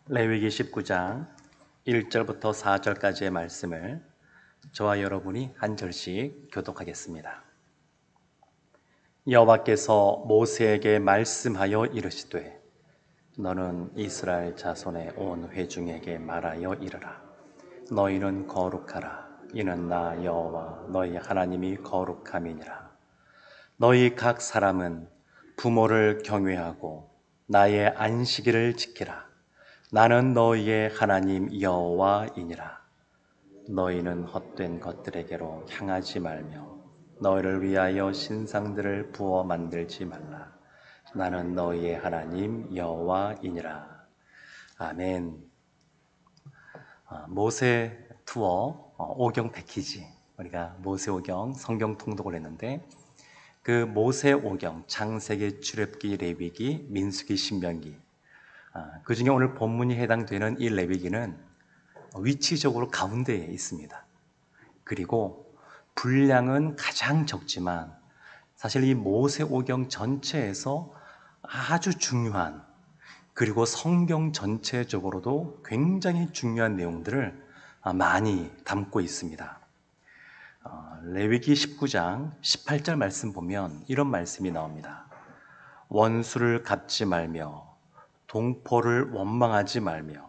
레위기 19장 1절부터 4절까지의 말씀을 저와 여러분이 한 절씩 교독하겠습니다. 여호와께서 모세에게 말씀하여 이르시되 너는 이스라엘 자손의 온 회중에게 말하여 이르라. 너희는 거룩하라. 이는 나 여호와 너희 하나님이 거룩함이니라. 너희 각 사람은 부모를 경외하고 나의 안식일을 지키라. 나는 너희의 하나님 여호와이니라. 너희는 헛된 것들에게로 향하지 말며 너희를 위하여 신상들을 부어 만들지 말라. 나는 너희의 하나님 여호와이니라. 아멘. 모세 투어 5경 패키지, 우리가 모세 5경 성경 통독을 했는데 그 모세 5경 창세기, 출애굽기, 레위기, 민수기, 신명기, 그 중에 오늘 본문이 해당되는 이 레위기는 위치적으로 가운데에 있습니다. 그리고 분량은 가장 적지만 사실 이 모세오경 전체에서 아주 중요한, 그리고 성경 전체적으로도 굉장히 중요한 내용들을 많이 담고 있습니다. 레위기 19장 18절 말씀 보면 이런 말씀이 나옵니다. 원수를 갚지 말며 동포를 원망하지 말며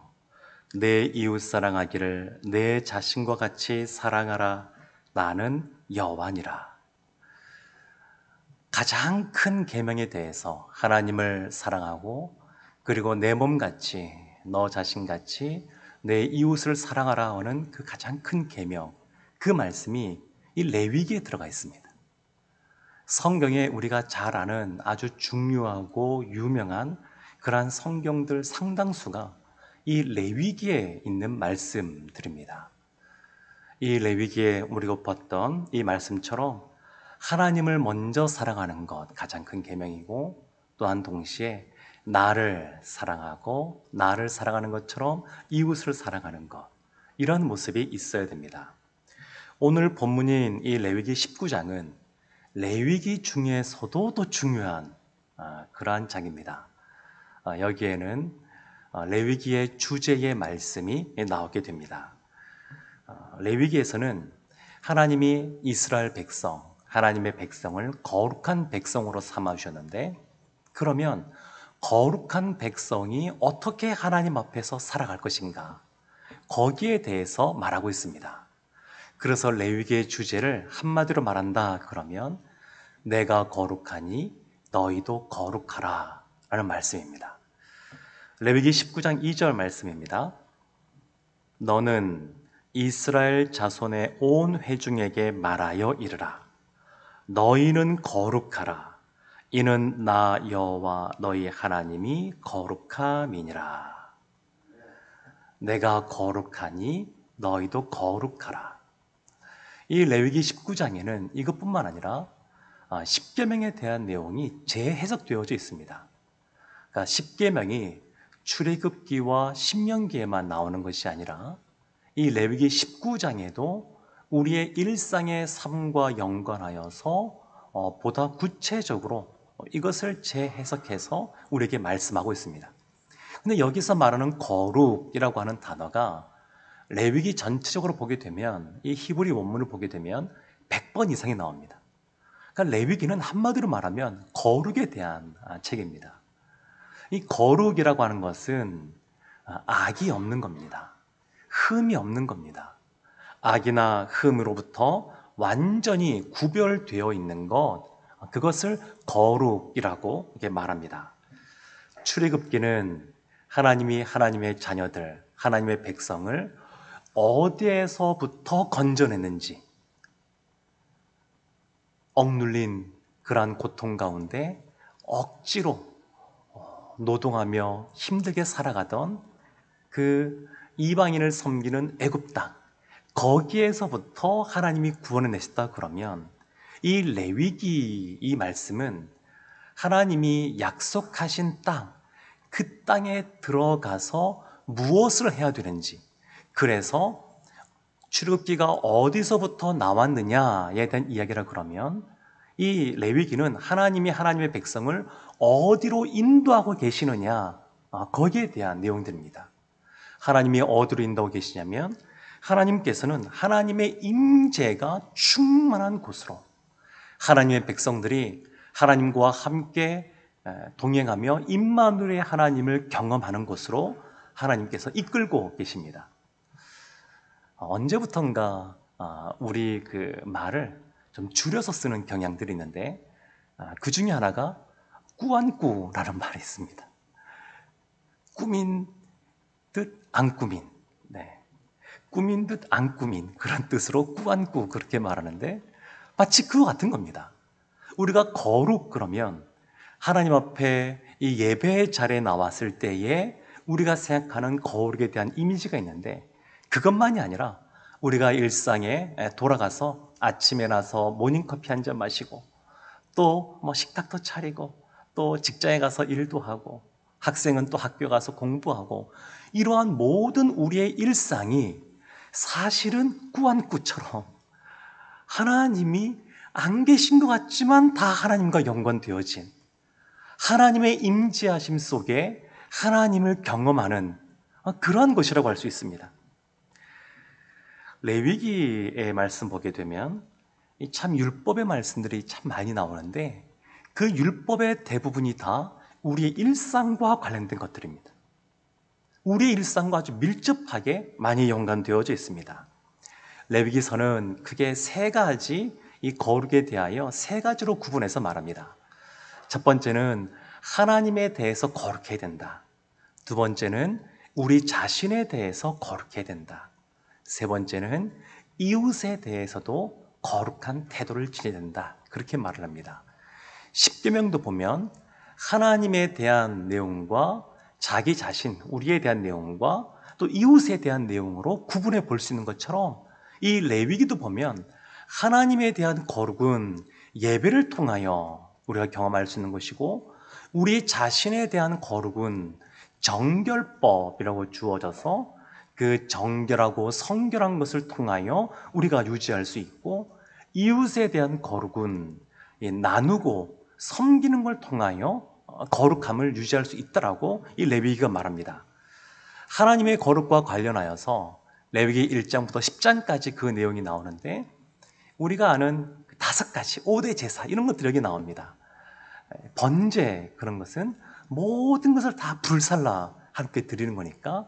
내 이웃 사랑하기를 내 자신과 같이 사랑하라. 나는 여호와니라. 가장 큰 계명에 대해서 하나님을 사랑하고 그리고 내 몸같이, 너 자신같이 내 이웃을 사랑하라 하는 그 가장 큰 계명, 그 말씀이 이 레위기에 들어가 있습니다. 성경에 우리가 잘 아는 아주 중요하고 유명한 그러한 성경들 상당수가 이 레위기에 있는 말씀들입니다. 이 레위기에 우리가 봤던 이 말씀처럼 하나님을 먼저 사랑하는 것 가장 큰 계명이고, 또한 동시에 나를 사랑하고 나를 사랑하는 것처럼 이웃을 사랑하는 것, 이런 모습이 있어야 됩니다. 오늘 본문인 이 레위기 19장은 레위기 중에서도 더 중요한 그러한 장입니다. 여기에는 레위기의 주제의 말씀이 나오게 됩니다. 레위기에서는 하나님이 이스라엘 백성, 하나님의 백성을 거룩한 백성으로 삼아주셨는데, 그러면 거룩한 백성이 어떻게 하나님 앞에서 살아갈 것인가, 거기에 대해서 말하고 있습니다. 그래서 레위기의 주제를 한마디로 말한다 그러면 내가 거룩하니 너희도 거룩하라 라는 말씀입니다. 레위기 19장 2절 말씀입니다. 너는 이스라엘 자손의 온 회중에게 말하여 이르라. 너희는 거룩하라. 이는 나 여호와 너희 하나님이 거룩함이니라. 내가 거룩하니 너희도 거룩하라. 이 레위기 19장에는 이것뿐만 아니라 십계명에 대한 내용이 재해석되어져 있습니다. 그러니까 십계명이 출애굽기와 신명기에만 나오는 것이 아니라 이 레위기 19장에도 우리의 일상의 삶과 연관하여서 보다 구체적으로 이것을 재해석해서 우리에게 말씀하고 있습니다. 근데 여기서 말하는 거룩이라고 하는 단어가 레위기 전체적으로 보게 되면, 이 히브리 원문을 보게 되면 100번 이상이 나옵니다. 그러니까 레위기는 한마디로 말하면 거룩에 대한 책입니다. 이 거룩이라고 하는 것은 악이 없는 겁니다. 흠이 없는 겁니다. 악이나 흠으로부터 완전히 구별되어 있는 것, 그것을 거룩이라고 이렇게 말합니다. 출애굽기는 하나님이 하나님의 자녀들, 하나님의 백성을 어디에서부터 건져냈는지, 억눌린 그러한 고통 가운데 억지로 노동하며 힘들게 살아가던 그 이방인을 섬기는 애굽 땅, 거기에서부터 하나님이 구원해 내셨다 그러면 이 레위기 이 말씀은 하나님이 약속하신 땅, 그 땅에 들어가서 무엇을 해야 되는지, 그래서 출애굽기가 어디서부터 나왔느냐에 대한 이야기라 그러면 이 레위기는 하나님이 하나님의 백성을 어디로 인도하고 계시느냐, 거기에 대한 내용들입니다. 하나님이 어디로 인도하고 계시냐면 하나님께서는 하나님의 임재가 충만한 곳으로 하나님의 백성들이 하나님과 함께 동행하며 임마누엘의 하나님을 경험하는 곳으로 하나님께서 이끌고 계십니다. 언제부턴가 우리 그 말을 좀 줄여서 쓰는 경향들이 있는데 그 중에 하나가 꾸안꾸라는 말이 있습니다. 꾸민 듯 안 꾸민, 네. 꾸민 듯 안 꾸민 그런 뜻으로 꾸안꾸 그렇게 말하는데 마치 그와 같은 겁니다. 우리가 거룩 그러면 하나님 앞에 이 예배의 자리에 나왔을 때에 우리가 생각하는 거룩에 대한 이미지가 있는데 그것만이 아니라 우리가 일상에 돌아가서 아침에 나서 모닝커피 한 잔 마시고 또 뭐 식탁도 차리고 또 직장에 가서 일도 하고 학생은 또 학교 가서 공부하고 이러한 모든 우리의 일상이 사실은 꾸안꾸처럼 하나님이 안 계신 것 같지만 다 하나님과 연관되어진 하나님의 임재하심 속에 하나님을 경험하는 그러한 것이라고 할 수 있습니다. 레위기의 말씀 보게 되면 참 율법의 말씀들이 참 많이 나오는데 그 율법의 대부분이 다 우리의 일상과 관련된 것들입니다. 우리의 일상과 아주 밀접하게 많이 연관되어져 있습니다. 레위기서는 크게 세 가지 이 거룩에 대하여 세 가지로 구분해서 말합니다. 첫 번째는 하나님에 대해서 거룩해야 된다. 두 번째는 우리 자신에 대해서 거룩해야 된다. 세 번째는 이웃에 대해서도 거룩한 태도를 지내야 된다. 그렇게 말을 합니다. 십계명도 보면 하나님에 대한 내용과 자기 자신, 우리에 대한 내용과 또 이웃에 대한 내용으로 구분해 볼 수 있는 것처럼 이 레위기도 보면 하나님에 대한 거룩은 예배를 통하여 우리가 경험할 수 있는 것이고 우리 자신에 대한 거룩은 정결법이라고 주어져서 그 정결하고 성결한 것을 통하여 우리가 유지할 수 있고 이웃에 대한 거룩은 나누고 섬기는 걸 통하여 거룩함을 유지할 수 있다라고 이 레위기가 말합니다. 하나님의 거룩과 관련하여서 레위기 1장부터 10장까지 그 내용이 나오는데 우리가 아는 5가지 5대 제사 이런 것들이 여기 나옵니다. 번제 그런 것은 모든 것을 다 불살라 함께 드리는 거니까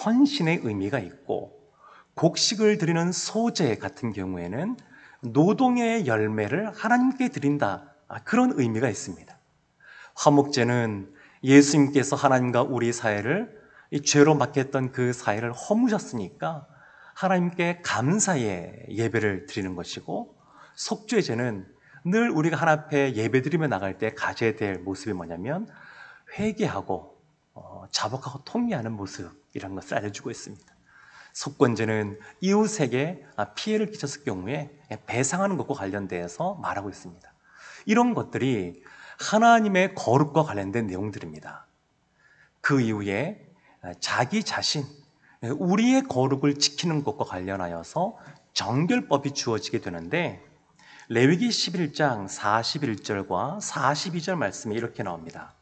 헌신의 의미가 있고 곡식을 드리는 소제 같은 경우에는 노동의 열매를 하나님께 드린다 그런 의미가 있습니다. 화목제는 예수님께서 하나님과 우리 사이를 이 죄로 막혔던 그 사이를 허무셨으니까 하나님께 감사의 예배를 드리는 것이고 속죄제는 늘 우리가 하나님 앞에 예배드리며 나갈 때 가져야 될 모습이 뭐냐면 회개하고 자복하고 통회하는 모습이라는 것을 알려주고 있습니다. 속건제는 이웃에게 피해를 끼쳤을 경우에 배상하는 것과 관련돼서 말하고 있습니다. 이런 것들이 하나님의 거룩과 관련된 내용들입니다. 그 이후에 자기 자신, 우리의 거룩을 지키는 것과 관련하여서 정결법이 주어지게 되는데 레위기 11장 41절과 42절 말씀에 이렇게 나옵니다.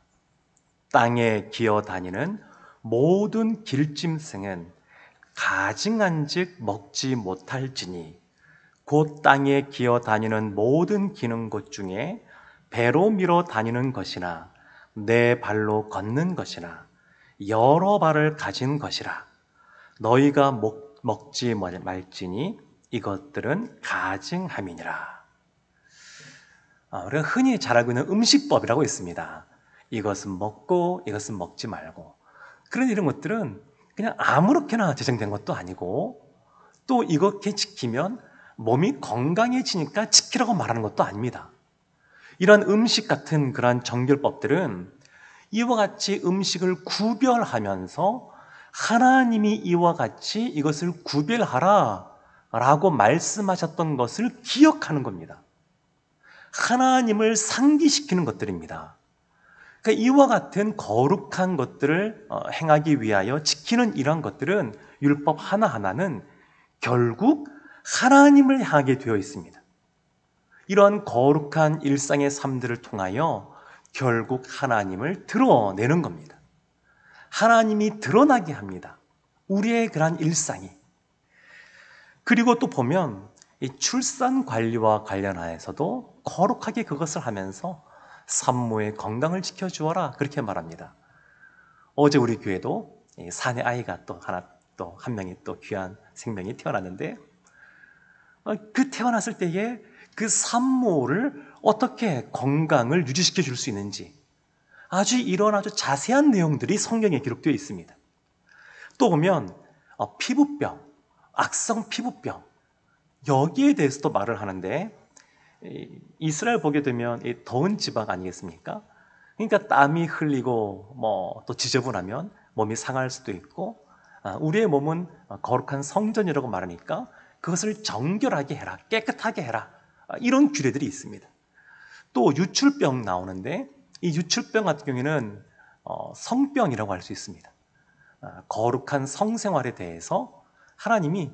땅에 기어다니는 모든 길짐승은 가증한즉 먹지 못할지니 곧 땅에 기어다니는 모든 기는 것 중에 배로 밀어 다니는 것이나 내 발로 걷는 것이나 여러 발을 가진 것이라 너희가 먹지 말지니 이것들은 가증함이니라. 우리가 흔히 잘 알고 있는 음식법이라고 있습니다. 이것은 먹고 이것은 먹지 말고. 그런 이런 것들은 그냥 아무렇게나 제정된 것도 아니고 또 이렇게 지키면 몸이 건강해지니까 지키라고 말하는 것도 아닙니다. 이런 음식 같은 그러한 정결법들은 이와 같이 음식을 구별하면서 하나님이 이와 같이 이것을 구별하라 라고 말씀하셨던 것을 기억하는 겁니다. 하나님을 상기시키는 것들입니다. 그러니까 이와 같은 거룩한 것들을 행하기 위하여 지키는 이러한 것들은 율법 하나하나는 결국 하나님을 향하게 되어 있습니다. 이러한 거룩한 일상의 삶들을 통하여 결국 하나님을 드러내는 겁니다. 하나님이 드러나게 합니다. 우리의 그런 일상이. 그리고 또 보면 이 출산 관리와 관련하여서도 거룩하게 그것을 하면서 산모의 건강을 지켜주어라 그렇게 말합니다. 어제 우리 교회도 사내 아이가 또 한 명이 또 귀한 생명이 태어났는데 그 태어났을 때에 그 산모를 어떻게 건강을 유지시켜 줄 수 있는지 이런 아주 자세한 내용들이 성경에 기록되어 있습니다. 또 보면 피부병, 악성 피부병 여기에 대해서도 말을 하는데 이스라엘 보게 되면 더운 지방 아니겠습니까? 그러니까 땀이 흘리고 또 지저분하면 몸이 상할 수도 있고 우리의 몸은 거룩한 성전이라고 말하니까 그것을 정결하게 해라, 깨끗하게 해라 이런 규례들이 있습니다. 또 유출병 나오는데 이 유출병 같은 경우에는 성병이라고 할 수 있습니다. 거룩한 성생활에 대해서 하나님이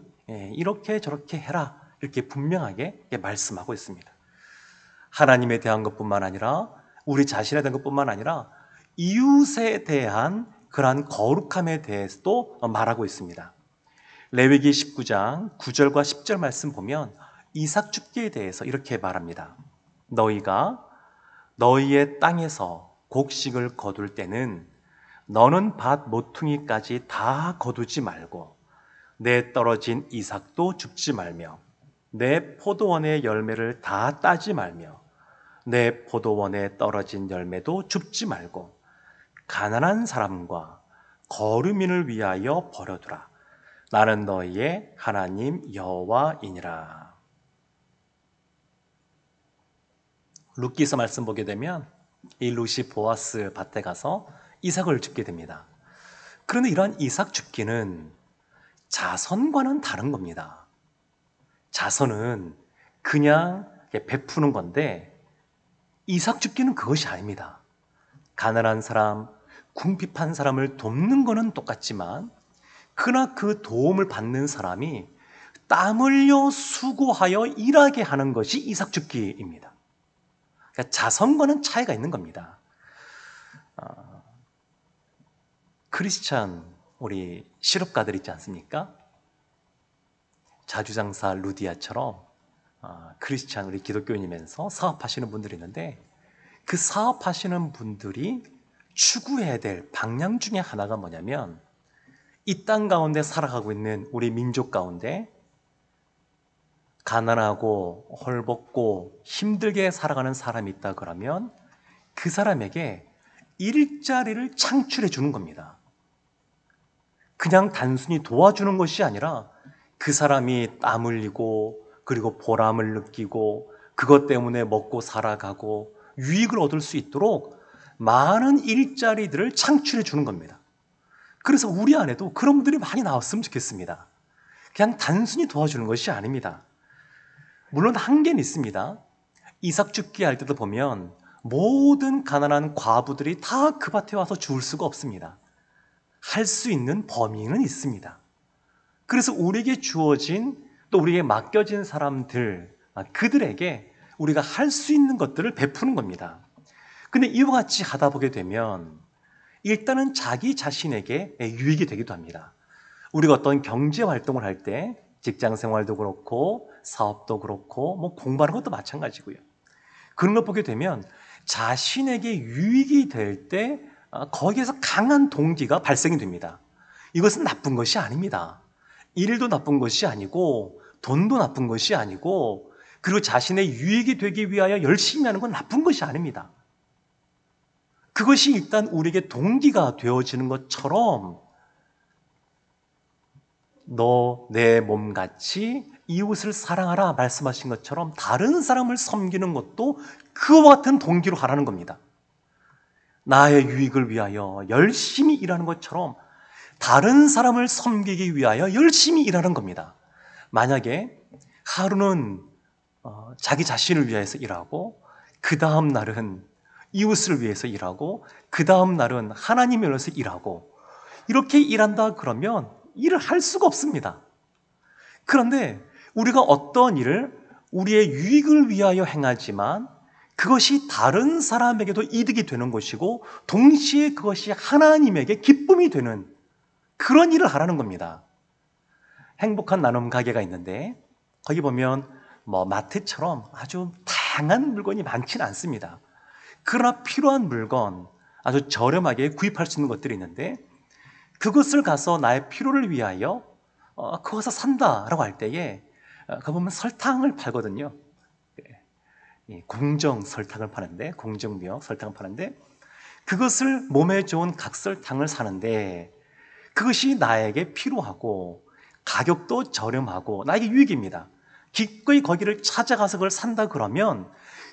이렇게 저렇게 해라 이렇게 분명하게 말씀하고 있습니다. 하나님에 대한 것뿐만 아니라 우리 자신에 대한 것뿐만 아니라 이웃에 대한 그러한 거룩함에 대해서도 말하고 있습니다. 레위기 19장 9절과 10절 말씀 보면 이삭 축제에 대해서 이렇게 말합니다. 너희가 너희의 땅에서 곡식을 거둘 때는 너는 밭 모퉁이까지 다 거두지 말고 내 떨어진 이삭도 줍지 말며 내 포도원의 열매를 다 따지 말며 내 포도원에 떨어진 열매도 줍지 말고 가난한 사람과 거류민을 위하여 버려두라. 나는 너희의 하나님 여호와이니라. 룻기서 말씀 보게 되면 이 룻이 보아스 밭에 가서 이삭을 줍게 됩니다. 그런데 이러한 이삭 줍기는 자선과는 다른 겁니다. 자선은 그냥 베푸는 건데 이삭 줍기는 그것이 아닙니다. 가난한 사람, 궁핍한 사람을 돕는 것은 똑같지만 그러나 그 도움을 받는 사람이 땀 흘려 수고하여 일하게 하는 것이 이삭 줍기입니다. 그러니까 자선과는 차이가 있는 겁니다. 크리스찬 우리 실업가들 있지 않습니까? 자주장사 루디아처럼 크리스찬 우리 기독교인이면서 사업하시는 분들이 있는데 그 사업하시는 분들이 추구해야 될 방향 중에 하나가 뭐냐면 이 땅 가운데 살아가고 있는 우리 민족 가운데 가난하고 헐벗고 힘들게 살아가는 사람이 있다 그러면 그 사람에게 일자리를 창출해 주는 겁니다. 그냥 단순히 도와주는 것이 아니라 그 사람이 땀 흘리고 그리고 보람을 느끼고 그것 때문에 먹고 살아가고 유익을 얻을 수 있도록 많은 일자리들을 창출해 주는 겁니다. 그래서 우리 안에도 그런 분들이 많이 나왔으면 좋겠습니다. 그냥 단순히 도와주는 것이 아닙니다. 물론 한계는 있습니다. 이삭 줍기 할 때도 보면 모든 가난한 과부들이 다 그 밭에 와서 죽을 수가 없습니다. 할 수 있는 범위는 있습니다. 그래서 우리에게 주어진 또 우리에게 맡겨진 사람들 그들에게 우리가 할 수 있는 것들을 베푸는 겁니다. 근데 이와 같이 하다 보게 되면 일단은 자기 자신에게 유익이 되기도 합니다. 우리가 어떤 경제 활동을 할 때 직장 생활도 그렇고 사업도 그렇고 공부하는 것도 마찬가지고요. 그런 걸 보게 되면 자신에게 유익이 될 때 거기에서 강한 동기가 발생이 됩니다. 이것은 나쁜 것이 아닙니다. 일도 나쁜 것이 아니고 돈도 나쁜 것이 아니고 그리고 자신의 유익이 되기 위하여 열심히 하는 건 나쁜 것이 아닙니다. 그것이 일단 우리에게 동기가 되어지는 것처럼 너 내 몸같이 이웃을 사랑하라 말씀하신 것처럼 다른 사람을 섬기는 것도 그와 같은 동기로 하라는 겁니다. 나의 유익을 위하여 열심히 일하는 것처럼 다른 사람을 섬기기 위하여 열심히 일하는 겁니다. 만약에 하루는 자기 자신을 위해서 일하고 그 다음 날은 이웃을 위해서 일하고 그 다음 날은 하나님을 위해서 일하고 이렇게 일한다 그러면 일을 할 수가 없습니다. 그런데 우리가 어떤 일을 우리의 유익을 위하여 행하지만 그것이 다른 사람에게도 이득이 되는 것이고 동시에 그것이 하나님에게 기쁨이 되는 그런 일을 하라는 겁니다. 행복한 나눔 가게가 있는데 거기 보면 마트처럼 아주 다양한 물건이 많지는 않습니다. 그러나 필요한 물건, 아주 저렴하게 구입할 수 있는 것들이 있는데 그것을 가서 나의 필요를 위하여 그것을 산다라고 할 때에 그 보면 설탕을 팔거든요. 공정 설탕을 파는데, 공정미역 설탕을 파는데 그것을 몸에 좋은 각설탕을 사는데 그것이 나에게 필요하고 가격도 저렴하고 나에게 유익입니다. 기꺼이 거기를 찾아가서 그걸 산다 그러면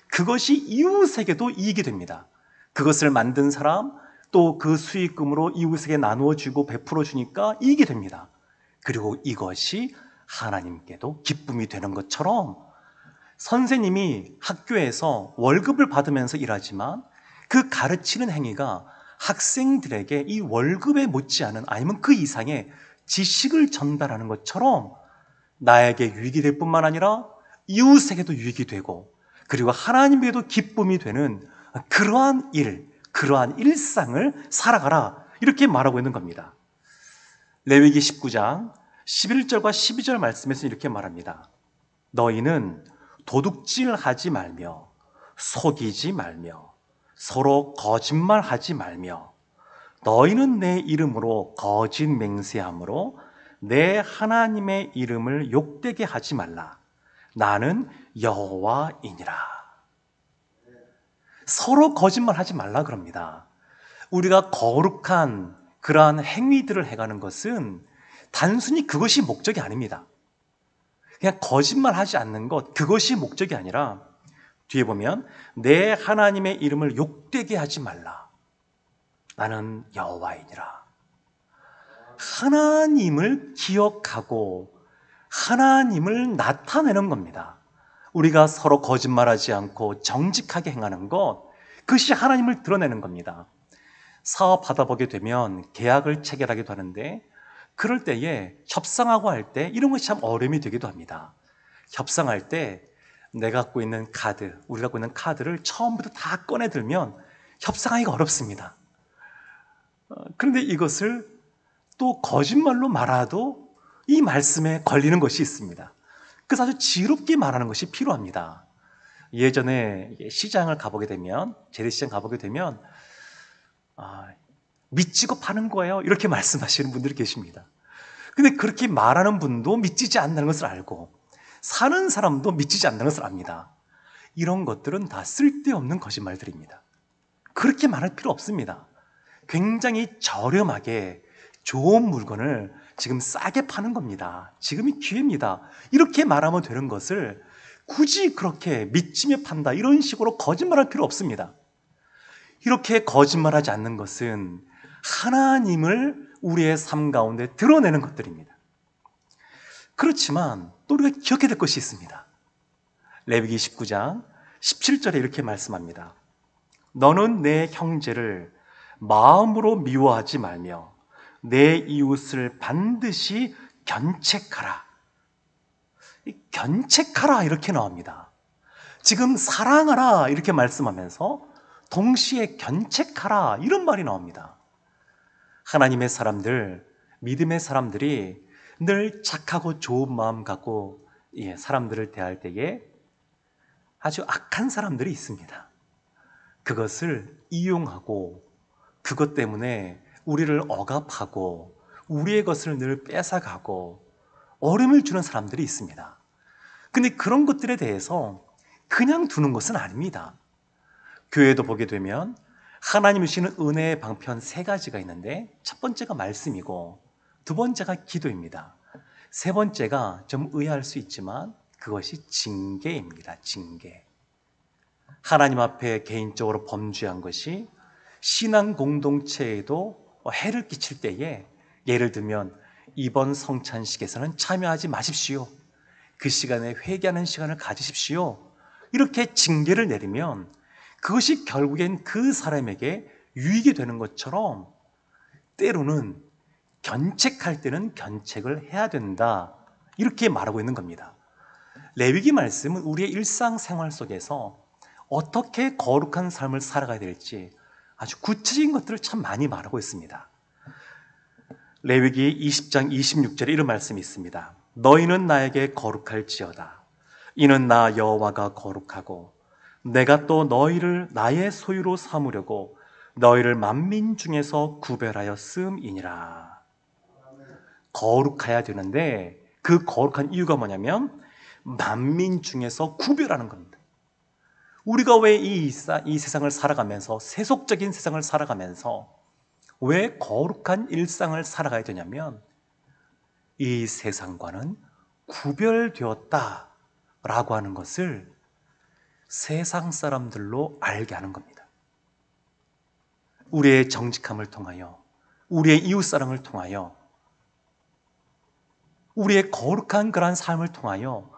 그것이 이웃에게도 이익이 됩니다. 그것을 만든 사람, 또 그 수익금으로 이웃에게 나누어 주고 베풀어 주니까 이익이 됩니다. 그리고 이것이 하나님께도 기쁨이 되는 것처럼 선생님이 학교에서 월급을 받으면서 일하지만 그 가르치는 행위가 학생들에게 이 월급에 못지않은 아니면 그 이상의 지식을 전달하는 것처럼 나에게 유익이 될 뿐만 아니라 이웃에게도 유익이 되고 그리고 하나님께도 기쁨이 되는 그러한 일, 그러한 일상을 살아가라 이렇게 말하고 있는 겁니다. 레위기 19장 11절과 12절 말씀에서 이렇게 말합니다. 너희는 도둑질하지 말며 속이지 말며 서로 거짓말하지 말며 너희는 내 이름으로 거짓 맹세함으로 내 하나님의 이름을 욕되게 하지 말라. 나는 여호와이니라. 서로 거짓말하지 말라 그럽니다. 우리가 거룩한 그러한 행위들을 해가는 것은 단순히 그것이 목적이 아닙니다. 그냥 거짓말하지 않는 것, 그것이 목적이 아니라 뒤에 보면 내 하나님의 이름을 욕되게 하지 말라. 나는 여호와이니라. 하나님을 기억하고 하나님을 나타내는 겁니다. 우리가 서로 거짓말하지 않고 정직하게 행하는 것, 그것이 하나님을 드러내는 겁니다. 사업하다 보게 되면 계약을 체결하기도 하는데 그럴 때에 협상하고 할 때 이런 것이 참 어려움이 되기도 합니다. 협상할 때 내가 갖고 있는 카드, 우리가 갖고 있는 카드를 처음부터 다 꺼내 들면 협상하기가 어렵습니다. 그런데 이것을 또 거짓말로 말아도 이 말씀에 걸리는 것이 있습니다. 그래서 아주 지혜롭게 말하는 것이 필요합니다. 예전에 시장을 가보게 되면, 재래시장 가보게 되면 미치고 파는 거예요 이렇게 말씀하시는 분들이 계십니다. 근데 그렇게 말하는 분도 믿지지 않는 것을 알고 사는 사람도 믿지지 않는 것을 압니다. 이런 것들은 다 쓸데없는 거짓말들입니다. 그렇게 말할 필요 없습니다. 굉장히 저렴하게 좋은 물건을 지금 싸게 파는 겁니다. 지금이 기회입니다. 이렇게 말하면 되는 것을 굳이 그렇게 믿지며 판다 이런 식으로 거짓말할 필요 없습니다. 이렇게 거짓말하지 않는 것은 하나님을 우리의 삶 가운데 드러내는 것들입니다. 그렇지만 또 우리가 기억해야 될 것이 있습니다. 레위기 19장 17절에 이렇게 말씀합니다. 너는 내 형제를 마음으로 미워하지 말며 내 이웃을 반드시 견책하라. 견책하라 이렇게 나옵니다. 지금 사랑하라 이렇게 말씀하면서 동시에 견책하라 이런 말이 나옵니다. 하나님의 사람들, 믿음의 사람들이 늘 착하고 좋은 마음 갖고 사람들을 대할 때에 아주 악한 사람들이 있습니다. 그것을 이용하고 그것 때문에 우리를 억압하고 우리의 것을 늘 뺏어가고 어려움을 주는 사람들이 있습니다. 근데 그런 것들에 대해서 그냥 두는 것은 아닙니다. 교회도 보게 되면 하나님이 주시는 은혜의 방편 3가지가 있는데 첫 번째가 말씀이고 두 번째가 기도입니다. 세 번째가 좀 의아할 수 있지만 그것이 징계입니다. 징계. 하나님 앞에 개인적으로 범죄한 것이 신앙 공동체에도 해를 끼칠 때에 예를 들면 이번 성찬식에서는 참여하지 마십시오. 그 시간에 회개하는 시간을 가지십시오. 이렇게 징계를 내리면 그것이 결국엔 그 사람에게 유익이 되는 것처럼 때로는 견책할 때는 견책을 해야 된다. 이렇게 말하고 있는 겁니다. 레위기 말씀은 우리의 일상생활 속에서 어떻게 거룩한 삶을 살아가야 될지 아주 구체적인 것들을 참 많이 말하고 있습니다. 레위기 20장 26절에 이런 말씀이 있습니다. 너희는 나에게 거룩할지어다. 이는 나 여호와가 거룩하고 내가 또 너희를 나의 소유로 삼으려고 너희를 만민 중에서 구별하여 쓰음이니라. 거룩해야 되는데 그 거룩한 이유가 뭐냐면 만민 중에서 구별하는 겁니다. 우리가 왜 이 세상을 살아가면서 세속적인 세상을 살아가면서 왜 거룩한 일상을 살아가야 되냐면 이 세상과는 구별되었다라고 하는 것을 세상 사람들로 알게 하는 겁니다. 우리의 정직함을 통하여, 우리의 이웃사랑을 통하여, 우리의 거룩한 그러한 삶을 통하여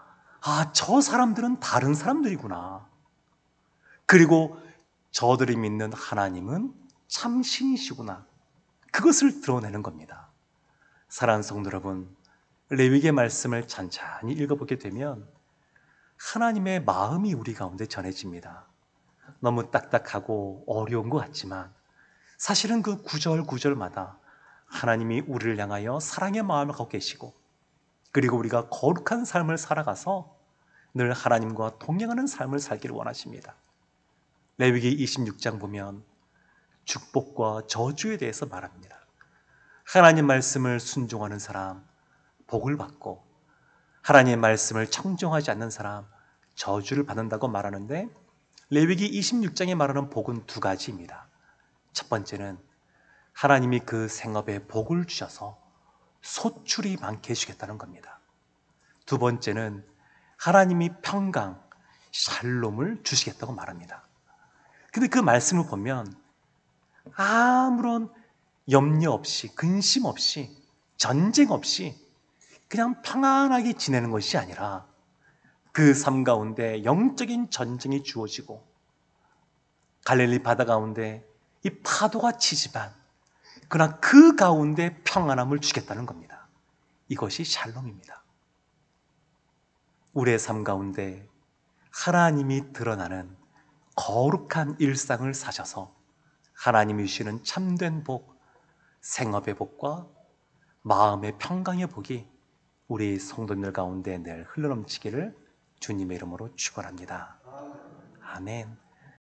저 사람들은 다른 사람들이구나. 그리고 저들이 믿는 하나님은 참 신이시구나. 그것을 드러내는 겁니다. 사랑하는 성도 여러분, 레위기의 말씀을 찬찬히 읽어보게 되면 하나님의 마음이 우리 가운데 전해집니다. 너무 딱딱하고 어려운 것 같지만 사실은 그 구절 구절마다 하나님이 우리를 향하여 사랑의 마음을 갖고 계시고 그리고 우리가 거룩한 삶을 살아가서 늘 하나님과 동행하는 삶을 살기를 원하십니다. 레위기 26장 보면 축복과 저주에 대해서 말합니다. 하나님 말씀을 순종하는 사람 복을 받고 하나님의 말씀을 청종하지 않는 사람 저주를 받는다고 말하는데 레위기 26장에 말하는 복은 두 가지입니다. 첫 번째는 하나님이 그 생업에 복을 주셔서 소출이 많게 해주겠다는 겁니다. 두 번째는 하나님이 평강, 샬롬을 주시겠다고 말합니다. 근데 그 말씀을 보면 아무런 염려 없이, 근심 없이, 전쟁 없이 그냥 평안하게 지내는 것이 아니라 그 삶 가운데 영적인 전쟁이 주어지고 갈릴리 바다 가운데 이 파도가 치지만 그러나 그 가운데 평안함을 주겠다는 겁니다. 이것이 샬롬입니다. 우리의 삶 가운데 하나님이 드러나는 거룩한 일상을 사셔서 하나님이 주시는 참된 복, 생업의 복과 마음의 평강의 복이 우리 성도들 가운데 늘 흘러넘치기를 주님의 이름으로 축원합니다. 아멘.